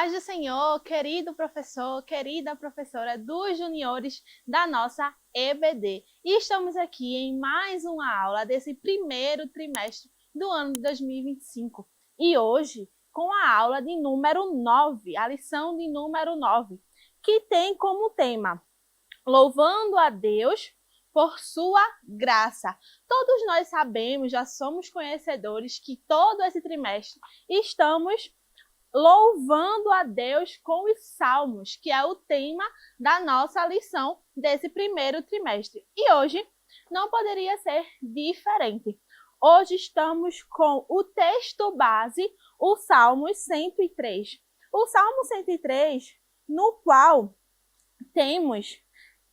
Paz do Senhor, querido professor, querida professora dos juniores da nossa EBD. E estamos aqui em mais uma aula desse primeiro trimestre do ano de 2025. E hoje, com a aula de número 9, a lição de número 9, que tem como tema Louvando a Deus por sua graça. Todos nós sabemos, já somos conhecedores que todo esse trimestre estamos louvando a Deus com os salmos, que é o tema da nossa lição desse primeiro trimestre. E hoje não poderia ser diferente. Hoje estamos com o texto base, o Salmo 103. O Salmo 103, no qual temos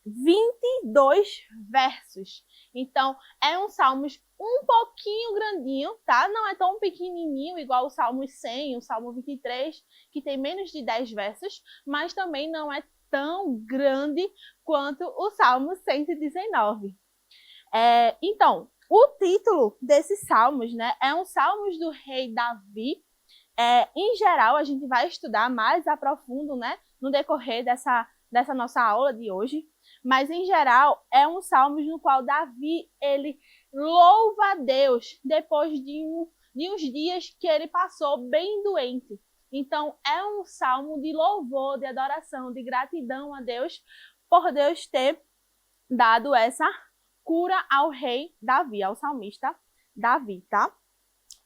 22 versos. Então, é um salmo um pouquinho grandinho, tá? Não é tão pequenininho, igual o Salmo 100, o Salmo 23, que tem menos de 10 versos, mas também não é tão grande quanto o Salmo 119. Então, o título desses salmos, né, é um Salmos do Rei Davi. Em geral, a gente vai estudar mais a profundo, né, no decorrer dessa nossa aula de hoje. Mas, em geral, é um salmo no qual Davi, ele louva a Deus depois de uns dias que ele passou bem doente. Então, é um salmo de louvor, de adoração, de gratidão a Deus por Deus ter dado essa cura ao rei Davi, ao salmista Davi, tá?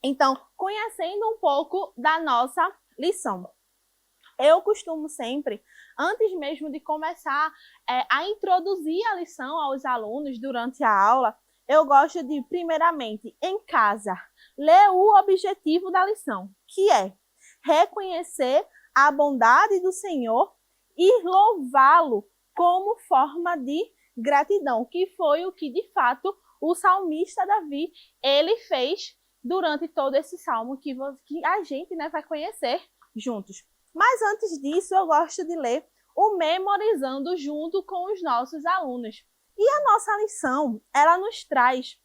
Então, conhecendo um pouco da nossa lição. Eu costumo sempre, antes mesmo de começar a introduzir a lição aos alunos durante a aula, eu gosto de, primeiramente, em casa, ler o objetivo da lição, que é reconhecer a bondade do Senhor e louvá-lo como forma de gratidão, que foi o que, de fato, o salmista Davi, ele fez durante todo esse salmo que a gente, né, vai conhecer juntos. Mas antes disso, eu gosto de ler o Memorizando junto com os nossos alunos. E a nossa lição, ela nos traz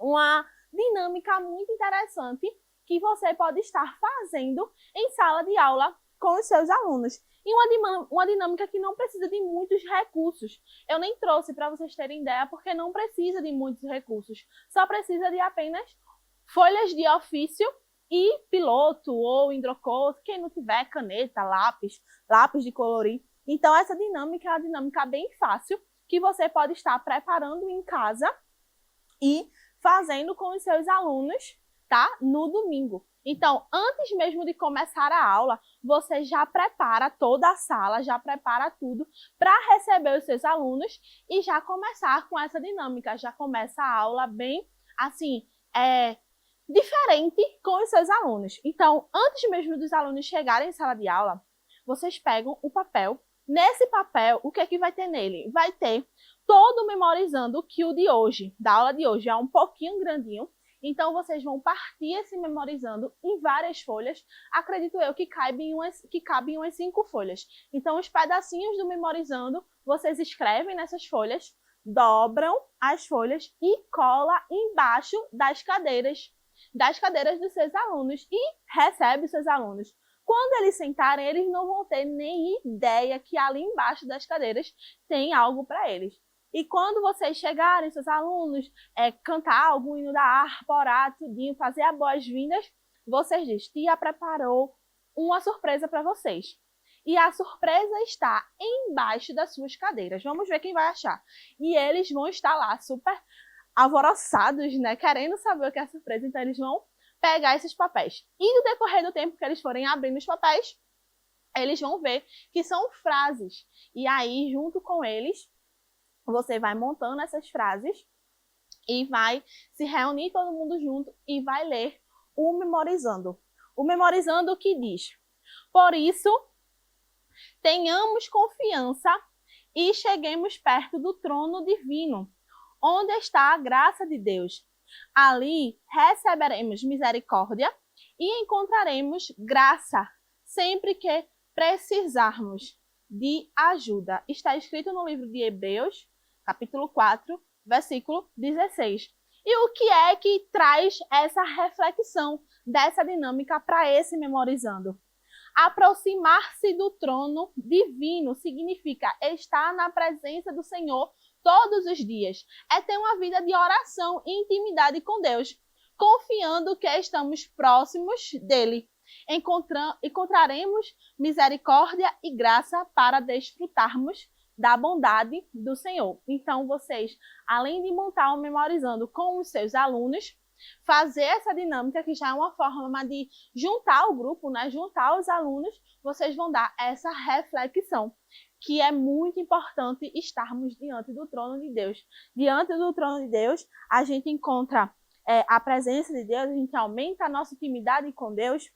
uma dinâmica muito interessante que você pode estar fazendo em sala de aula com os seus alunos. E uma dinâmica que não precisa de muitos recursos. Eu nem trouxe para vocês terem ideia, porque não precisa de muitos recursos. Só precisa de apenas folhas de ofício e piloto ou hidrocor, quem não tiver caneta, lápis de colorir. Então, essa dinâmica é uma dinâmica bem fácil, que você pode estar preparando em casa e fazendo com os seus alunos, tá? No domingo. Então, antes mesmo de começar a aula, você já prepara toda a sala, já prepara tudo para receber os seus alunos e já começar com essa dinâmica. Já começa a aula bem, assim, diferente com os seus alunos. Então, antes mesmo dos alunos chegarem em sala de aula, vocês pegam o papel. Nesse papel, o que é que vai ter nele? Vai ter todo memorizando, que o de hoje, da aula de hoje, é um pouquinho grandinho. Então, vocês vão partir esse memorizando em várias folhas. Acredito eu que cabem umas 5 folhas. Então, os pedacinhos do memorizando, vocês escrevem nessas folhas, dobram as folhas e cola embaixo das cadeiras dos seus alunos e recebe os seus alunos. Quando eles sentarem, eles não vão ter nem ideia que ali embaixo das cadeiras tem algo para eles. E quando vocês chegarem, seus alunos, cantar algum hino da harpa, orar, tudinho, fazer as boas-vindas, vocês dizem, tia preparou uma surpresa para vocês. E a surpresa está embaixo das suas cadeiras. Vamos ver quem vai achar. E eles vão estar lá super alvoroçados, né, querendo saber o que é a surpresa, então eles vão pegar esses papéis. E no decorrer do tempo que eles forem abrindo os papéis, eles vão ver que são frases. E aí, junto com eles, você vai montando essas frases e vai se reunir todo mundo junto e vai ler o Memorizando. O Memorizando que diz: por isso, tenhamos confiança e cheguemos perto do trono divino, onde está a graça de Deus. Ali receberemos misericórdia e encontraremos graça sempre que precisarmos de ajuda. Está escrito no livro de Hebreus, capítulo 4, versículo 16. E o que é que traz essa reflexão dessa dinâmica para esse memorizando? Aproximar-se do trono divino significa estar na presença do Senhor todos os dias. É ter uma vida de oração e intimidade com Deus, confiando que estamos próximos dele. Encontraremos misericórdia e graça para desfrutarmos da bondade do Senhor. Então, vocês, além de montar o Memorizando com os seus alunos, fazer essa dinâmica, que já é uma forma de juntar o grupo, né? Juntar os alunos, vocês vão dar essa reflexão, que é muito importante estarmos diante do trono de Deus. Diante do trono de Deus, a gente encontra a presença de Deus, a gente aumenta a nossa intimidade com Deus,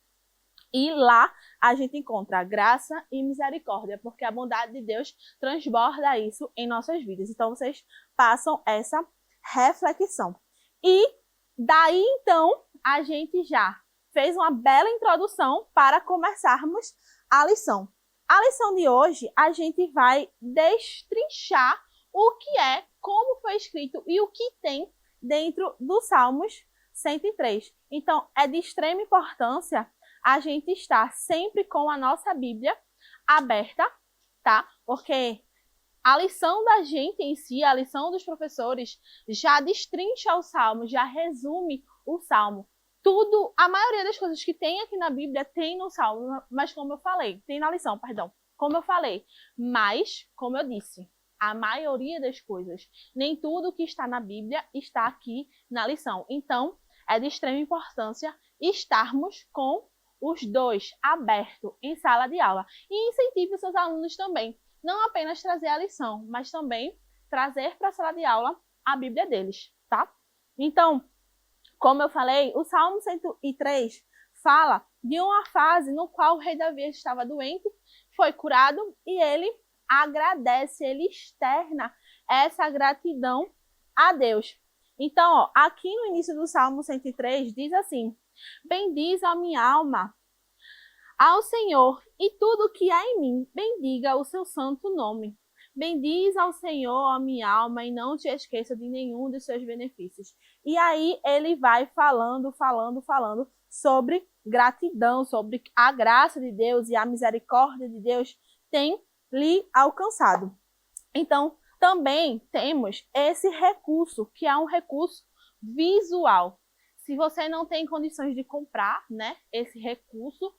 e lá a gente encontra graça e misericórdia, porque a bondade de Deus transborda isso em nossas vidas. Então, vocês passam essa reflexão. E daí, então, a gente já fez uma bela introdução para começarmos a lição. A lição de hoje, a gente vai destrinchar o que é, como foi escrito e o que tem dentro do Salmos 103. Então, é de extrema importância a gente estar sempre com a nossa Bíblia aberta, tá? Porque a lição da gente em si, a lição dos professores, já destrincha o Salmo, já resume o Salmo. Tudo, a maioria das coisas que tem aqui na Bíblia tem no Salmo, mas como eu falei, tem na lição, perdão, como eu falei. Mas, como eu disse, a maioria das coisas, nem tudo que está na Bíblia está aqui na lição. Então, é de extrema importância estarmos com os dois abertos em sala de aula. E incentive os seus alunos também, não apenas trazer a lição, mas também trazer para a sala de aula a Bíblia deles, tá? Então, como eu falei, o Salmo 103 fala de uma fase no qual o rei Davi estava doente, foi curado e ele agradece, ele externa essa gratidão a Deus. Então, ó, aqui no início do Salmo 103 diz assim: bendiz a minha alma ao Senhor e tudo que há em mim, bendiga o seu santo nome. Bendiz ao Senhor a minha alma e não te esqueça de nenhum dos seus benefícios. E aí ele vai falando sobre gratidão, sobre a graça de Deus e a misericórdia de Deus tem lhe alcançado. Então, também temos esse recurso, que é um recurso visual. Se você não tem condições de comprar, né, esse recurso,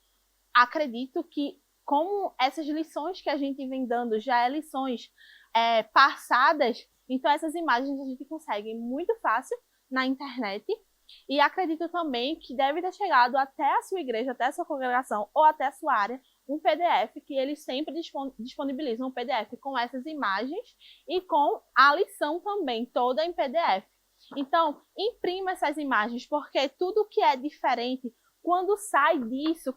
acredito que, como essas lições que a gente vem dando já é lições passadas, então essas imagens a gente consegue muito fácil na internet. E acredito também que deve ter chegado até a sua igreja, até a sua congregação ou até a sua área, um PDF, que eles sempre disponibilizam um PDF com essas imagens e com a lição também, toda em PDF. Então, imprima essas imagens, porque tudo que é diferente, quando sai disso,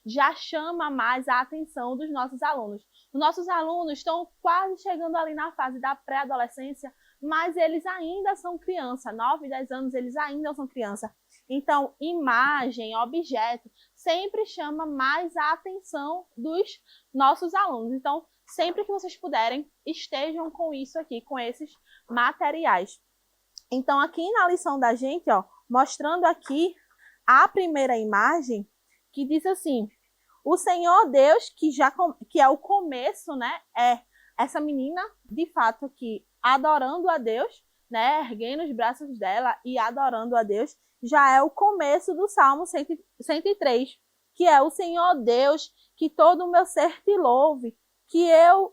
já chama mais a atenção dos nossos alunos. Os nossos alunos estão quase chegando ali na fase da pré-adolescência, mas eles ainda são criança, 9, 10 anos, eles ainda são criança. Então, imagem, objeto, sempre chama mais a atenção dos nossos alunos. Então, sempre que vocês puderem, estejam com isso aqui, com esses materiais. Então, aqui na lição da gente, ó, mostrando aqui a primeira imagem, que diz assim: o Senhor Deus, que é o começo, né? É essa menina, de fato, aqui adorando a Deus, né? Erguendo os braços dela e adorando a Deus, já é o começo do Salmo 103, que é: o Senhor Deus, que todo o meu ser te louve, que eu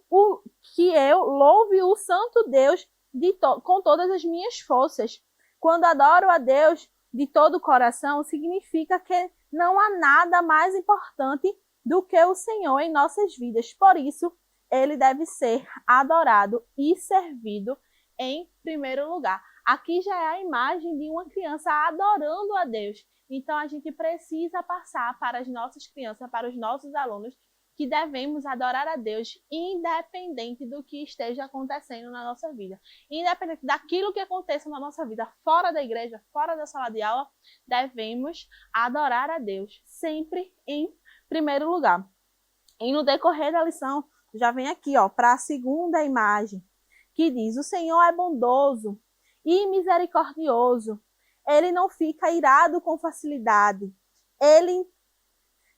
louve o santo Deus com todas as minhas forças. Quando adoro a Deus de todo o coração, significa que não há nada mais importante do que o Senhor em nossas vidas. Por isso, ele deve ser adorado e servido em primeiro lugar. Aqui já é a imagem de uma criança adorando a Deus. Então, a gente precisa passar para as nossas crianças, para os nossos alunos, que devemos adorar a Deus, independente do que esteja acontecendo na nossa vida. Independente daquilo que aconteça na nossa vida, fora da igreja, fora da sala de aula, devemos adorar a Deus, sempre em primeiro lugar. E no decorrer da lição, já vem aqui, ó, para a segunda imagem, que diz: o Senhor é bondoso e misericordioso. Ele não fica irado com facilidade. Ele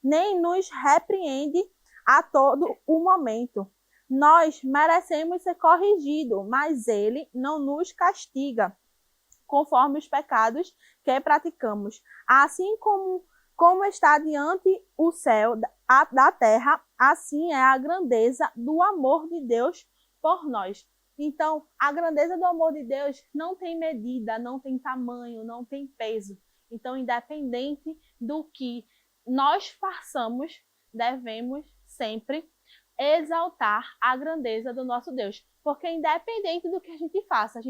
nem nos repreende a todo o momento. Nós merecemos ser corrigidos, mas ele não nos castiga conforme os pecados que praticamos. Assim como está diante o céu da terra, assim é a grandeza do amor de Deus por nós. Então, a grandeza do amor de Deus não tem medida, não tem tamanho, não tem peso. Então, independente do que nós façamos, devemos sempre exaltar a grandeza do nosso Deus. Porque independente do que a gente faça,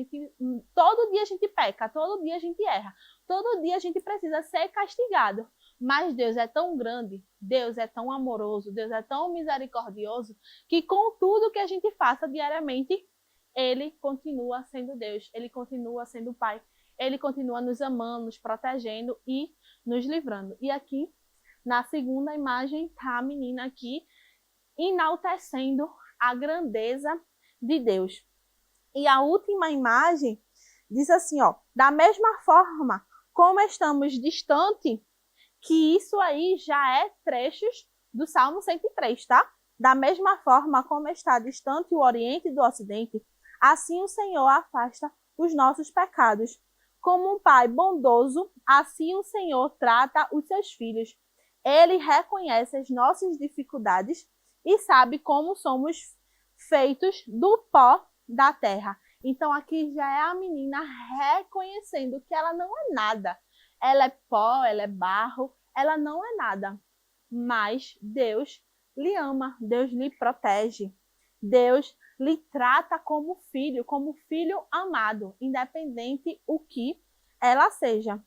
todo dia a gente peca, todo dia a gente erra, todo dia a gente precisa ser castigado. Mas Deus é tão grande, Deus é tão amoroso, Deus é tão misericordioso, que com tudo que a gente faça diariamente, Ele continua sendo Deus, Ele continua sendo Pai, Ele continua nos amando, nos protegendo e nos livrando. E aqui, na segunda imagem, está a menina aqui enaltecendo a grandeza de Deus. E a última imagem diz assim, ó, da mesma forma como estamos distante, que isso aí já é trechos do Salmo 103, tá? Da mesma forma como está distante o Oriente do Ocidente, assim o Senhor afasta os nossos pecados. Como um pai bondoso, assim o Senhor trata os seus filhos. Ele reconhece as nossas dificuldades e sabe como somos feitos do pó da terra. Então aqui já é a menina reconhecendo que ela não é nada. Ela é pó, ela é barro, ela não é nada. Mas Deus lhe ama, Deus lhe protege. Deus lhe trata como filho amado, independente o que ela seja.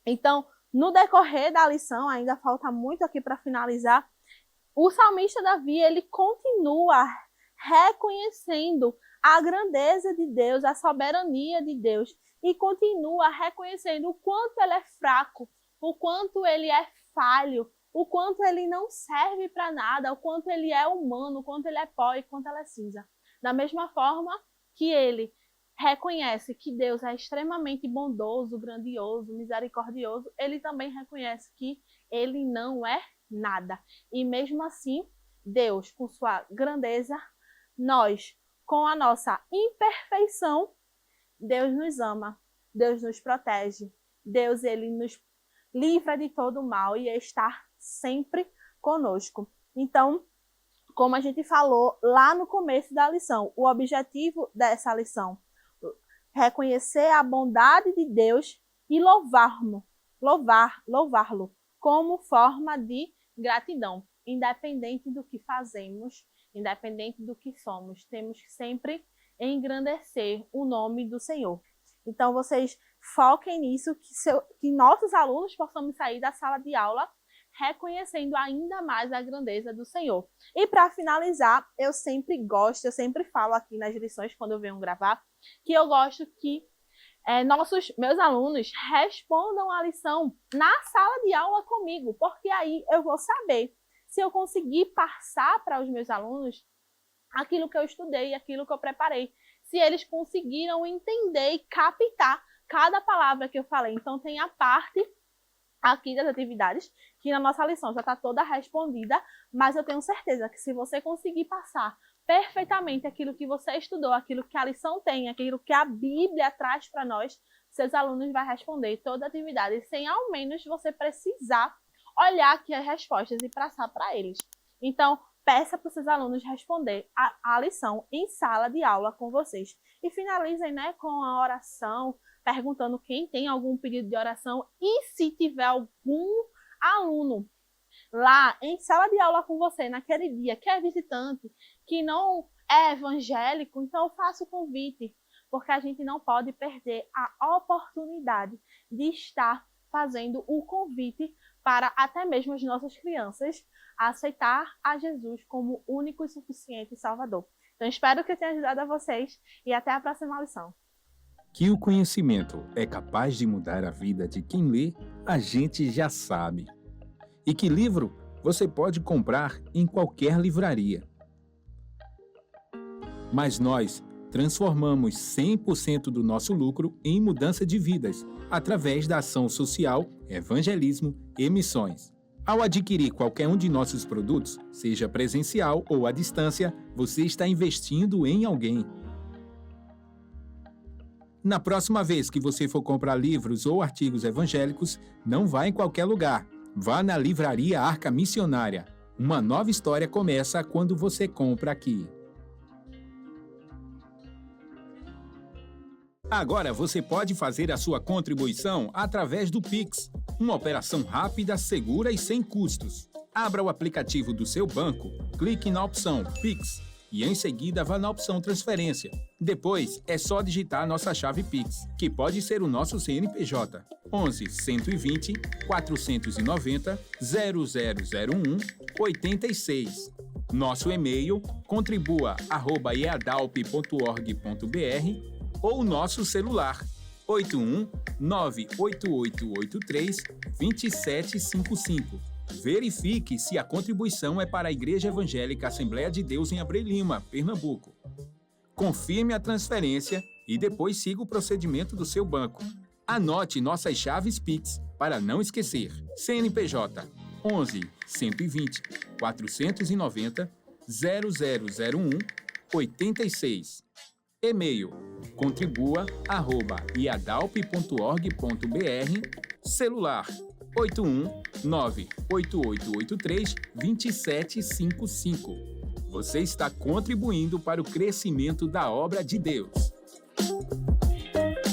Então, no decorrer da lição, ainda falta muito aqui para finalizar, o salmista Davi, ele continua reconhecendo a grandeza de Deus, a soberania de Deus, e continua reconhecendo o quanto ele é fraco, o quanto ele é falho, o quanto ele não serve para nada, o quanto ele é humano, o quanto ele é pó e o quanto ele é cinza. Da mesma forma que ele reconhece que Deus é extremamente bondoso, grandioso, misericordioso, ele também reconhece que ele não é nada. E mesmo assim, Deus, com sua grandeza, nós, com a nossa imperfeição, Deus nos ama, Deus nos protege, Deus ele nos livra de todo o mal e está sempre conosco. Então, como a gente falou lá no começo da lição, o objetivo dessa lição é reconhecer a bondade de Deus e louvá-lo como forma de gratidão. Independente do que fazemos, independente do que somos, temos que sempre engrandecer o nome do Senhor. Então, vocês foquem nisso, que nossos alunos possamos sair da sala de aula reconhecendo ainda mais a grandeza do Senhor. E para finalizar, eu sempre falo aqui nas lições, quando eu venho gravar, que eu gosto que meus alunos respondam a lição na sala de aula comigo, porque aí eu vou saber se eu conseguir passar para os meus alunos aquilo que eu estudei, aquilo que eu preparei, se eles conseguiram entender e captar cada palavra que eu falei. Então tem a parte aqui das atividades, que na nossa lição já está toda respondida, mas eu tenho certeza que se você conseguir passar perfeitamente aquilo que você estudou, aquilo que a lição tem, aquilo que a Bíblia traz para nós, seus alunos vão responder toda a atividade, sem ao menos você precisar olhar aqui as respostas e passar para eles. Então, peça para os seus alunos responder a lição em sala de aula com vocês. E finalizem, né, com a oração, perguntando quem tem algum pedido de oração e se tiver algum aluno lá em sala de aula com você naquele dia que é visitante, que não é evangélico, então eu faço o convite, porque a gente não pode perder a oportunidade de estar fazendo o convite para até mesmo as nossas crianças aceitar a Jesus como único e suficiente Salvador. Então espero que eu tenha ajudado a vocês e até a próxima lição. Que o conhecimento é capaz de mudar a vida de quem lê, a gente já sabe. E que livro você pode comprar em qualquer livraria. Mas nós transformamos 100% do nosso lucro em mudança de vidas, através da ação social, evangelismo e missões. Ao adquirir qualquer um de nossos produtos, seja presencial ou à distância, você está investindo em alguém. Na próxima vez que você for comprar livros ou artigos evangélicos, não vá em qualquer lugar. Vá na Livraria Arca Missionária. Uma nova história começa quando você compra aqui. Agora você pode fazer a sua contribuição através do Pix, uma operação rápida, segura e sem custos. Abra o aplicativo do seu banco, clique na opção Pix e em seguida vá na opção Transferência. Depois é só digitar a nossa chave Pix, que pode ser o nosso CNPJ 11 120 490 0001 86. Nosso e-mail contribua@eadalp.org.br ou nosso celular 81 98883 2755. Verifique se a contribuição é para a Igreja Evangélica Assembleia de Deus em Abreu Lima, Pernambuco. Confirme a transferência e depois siga o procedimento do seu banco. Anote nossas chaves Pix para não esquecer. CNPJ 11 120 490 0001 86. E-mail contribua@iadalp.org.br. Celular 81 98883 2755. Você está contribuindo para o crescimento da obra de Deus.